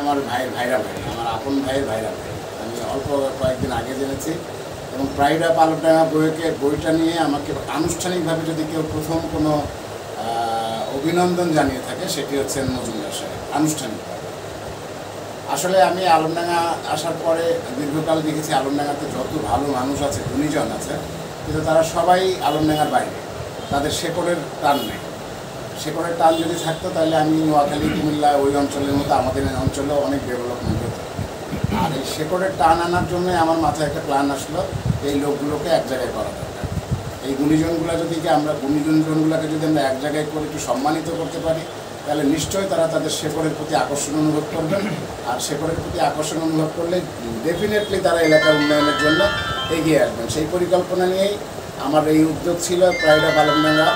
আমার ভাইরা ভাই, আমার আপন ভাইয়ের ভাইরা ভাই। আমি অল্প কয়েকদিন আগে জেনেছি এবং প্রাইড অফ আলমডাঙ্গা বইটা নিয়ে আমাকে আনুষ্ঠানিকভাবে যদি কেউ প্রথম কোনো অভিনন্দন জানিয়ে থাকে সেটি হচ্ছেন মজুমদার সাহেব, আনুষ্ঠানিকভাবে। আসলে আমি আলমডাঙ্গা আসার পরে দীর্ঘকাল দেখেছি আলমডাঙ্গাতে যত ভালো মানুষ আছে, গুণীজন আছে, কিন্তু তারা সবাই আলমডাঙ্গার বাইরে, তাদের শেকড়ের টান নেই। শেকড়ের টান যদি থাকতো তাহলে আমি নোয়াখালী, কুমিল্লা ওই অঞ্চলের মতো আমাদের অঞ্চলেও অনেক ডেভেলপমেন্ট হতো। আর এই শেকড়ের টান আনার জন্য আমার মাথায় একটা প্ল্যান আসলো, এই লোকগুলোকে এক জায়গায় করা দরকার। এই গুণীজনগুলো গুণীজনগুলোকে যদি আমরা এক জায়গায় করে একটু সম্মানিত করতে পারি, তাহলে নিশ্চয়ই তারা তাদের শেকড়ের প্রতি আকর্ষণ অনুভব করবেন। আর শেকড়ের প্রতি আকর্ষণ অনুভব করলে ডেফিনেটলি তারা এলাকার উন্নয়নের জন্য এগিয়ে আসবেন। সেই পরিকল্পনা নিয়েই আমার এই উদ্যোগ ছিল প্রাইড অফ আলমডাঙ্গা,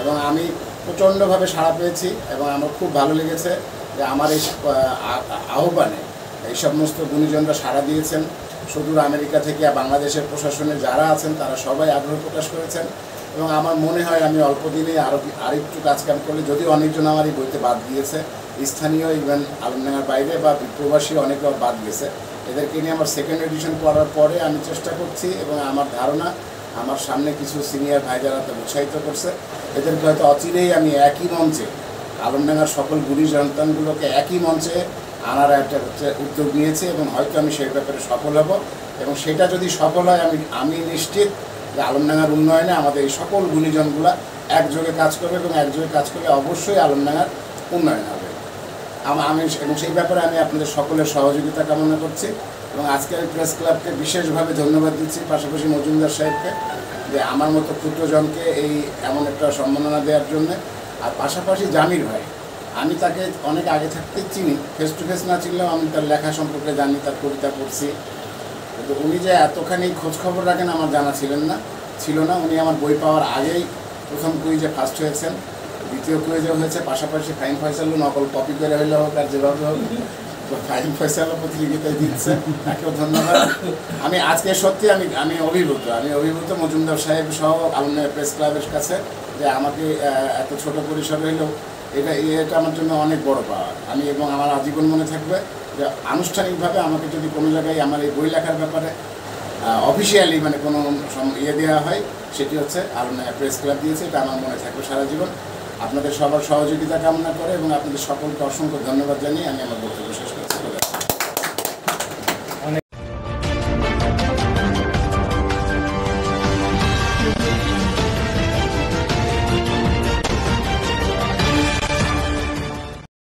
এবং আমি প্রচণ্ডভাবে সাড়া পেয়েছি এবং আমার খুব ভালো লেগেছে যে আমার এই আহ্বানে এই সমস্ত গুণীজনরা সাড়া দিয়েছেন। সুদূর আমেরিকা থেকে বাংলাদেশের প্রশাসনে যারা আছেন তারা সবাই আগ্রহ প্রকাশ করেছেন এবং আমার মনে হয় আমি অল্প দিনে আরেকটু কাজকাম করলে, যদিও অনেকজন আমার এই বইতে বাদ দিয়েছে, স্থানীয় ইভেন আলমডাঙ্গার বাইরে বা প্রবাসী অনেকেও বাদ গেছে, এদেরকে নিয়ে আমার সেকেন্ড এডিশন করার পরে আমি চেষ্টা করছি এবং আমার ধারণা আমার সামনে কিছু সিনিয়র ভাই যারা তো উৎসাহিত করছে, এদেরকে হয়তো অচিরেই আমি একই মঞ্চে আলমডাঙ্গার সকল গুণী সন্তানগুলোকে একই মঞ্চে আনার একটা উদ্যোগ নিয়েছি এবং হয়তো আমি সেই ব্যাপারে সফল হব। এবং সেটা যদি সফল হয় আমি নিশ্চিত যে আলমডাঙ্গার উন্নয়নে আমাদের এই সকল গুণীজনগুলো একযোগে কাজ করবে এবং একযোগে কাজ করলে অবশ্যই আলমডাঙ্গার উন্নয়ন হবে। আমি এবং সেই ব্যাপারে আমি আপনাদের সকলের সহযোগিতা কামনা করছি এবং আজকের প্রেস ক্লাবকে বিশেষভাবে ধন্যবাদ দিচ্ছি, পাশাপাশি মজুমদার সাহেবকে, যে আমার মতো ক্ষুদ্রজনকে এই এমন একটা সম্মাননা দেওয়ার জন্য। আর পাশাপাশি জামির ভাই, আমি তাকে অনেক আগে থাকতে চিনি, ফেস টু ফেস না চিনলেও আমি তার লেখা সম্পর্কে জানি, তার কবিতা পড়ছি, কিন্তু উনি যে এতখানি খোঁজখবর রাখেন আমার জানা ছিল না। উনি আমার বই পাওয়ার আগেই প্রথম কুইজে ফার্স্ট হয়েছেন, দ্বিতীয় কুইজে হয়েছে, পাশাপাশি ফাইম ফয়সালও নকল কপি করে হইলে হোক আর যেভাবে হোক ফাইম ফয়সালও প্রতিযোগিতায় দিচ্ছে, তাকেও ধন্যবাদ। আমি আজকে সত্যি আমি অভিভূত মজুমদার সাহেব সহ আলমডাঙ্গা প্রেস ক্লাবের কাছে, যে আমাকে এত ছোট পরিসরে হলেও এটা আমার জন্য অনেক বড় পাওয়া। আমি এবং আমার আজীবন মনে থাকবে যে আনুষ্ঠানিকভাবে আমাকে যদি কোনো জায়গায় আমার এই বই লেখার ব্যাপারে অফিসিয়ালি মানে কোনো দেওয়া হয়, সেটি হচ্ছে আলমডাঙ্গা প্রেস ক্লাব দিয়েছে, এটা আমার মনে থাকবে সারা জীবন। আপনাদের সবার সহযোগিতা কামনা করে এবং আপনাদের সকলকে অসংখ্য ধন্যবাদ জানিয়ে আমি আমার বক্তব্য শেষ করছি।